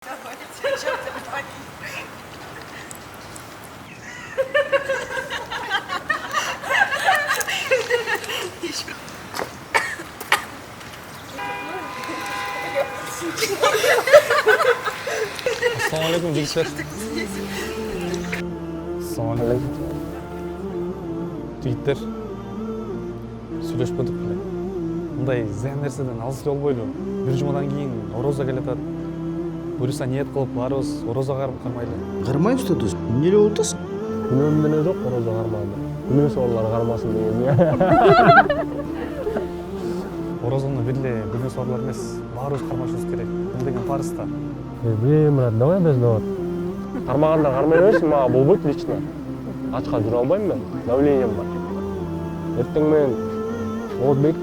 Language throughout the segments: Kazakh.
Assalamualaikum jigitlar. Assalamualaikum. Jigitlar. Сүйлөшпөдүк беле. Мындай зыян нерседен алыс болбойлу. Бир жумадан кийин орозо келатат. Буюрса ниет кылып барыбыз орозого кармайлы. Кармайбыз да дос. Эмне болуп атасың? Күнөөм деле жок орозо кармаады. Күнөөсү орлар кармасын деген. Орозону бириле күнөөс орлор эмес, баарыбыз кармашыбыз керек. Бул деген парыз да. Брат, давай без довод. Кармагандар кармай берсин, мага болбойт лично. Ачка жүрө албайм мен, давлением бар. Эртең менен Оозбек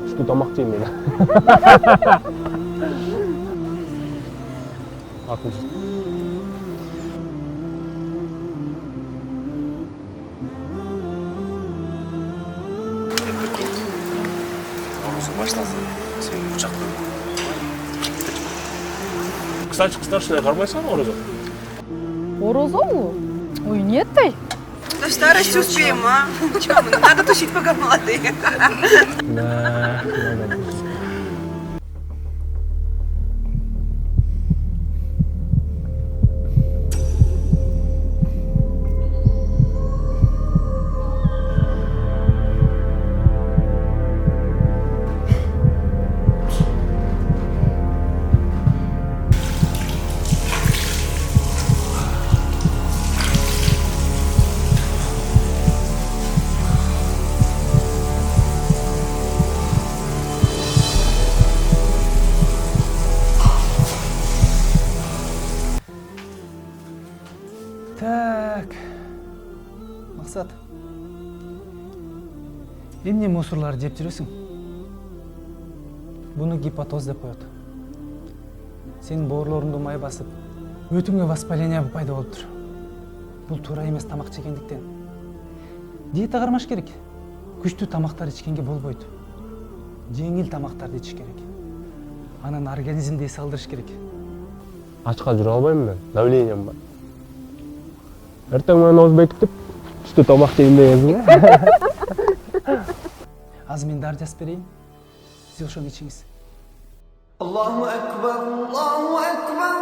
түштү тамак жейм мен. Акылсыз. Башталсын. Сен учактан. Кстати, старший кармайсың орозо? Орозову? Ой, нет тай. До старости успеем, а? Чё, надо тусить, пока молодые. Да. Так. Максат. Эмне мусорларды жеп жүрөсүң? Буну гепатоз деп коет. Сенин боорлоруңду май басып, өтүңө воспаление пайда болуптур. Бул туура эмес тамак жегендиктен. Диета кармаш керек. Күчтүү тамактар ичкенге болбойт. Жеңил тамактарды ичиш керек. Анан организмди эс алдырыш керек. Ачка жүрө албайм мен, давлением бар. Эртең менен Оозбек түштү тамак жейм дегенсиң. Азыр мен дар жазып берейин. Сиз ошону ичиңиз. Allahu Ekber, Allahu Ekber.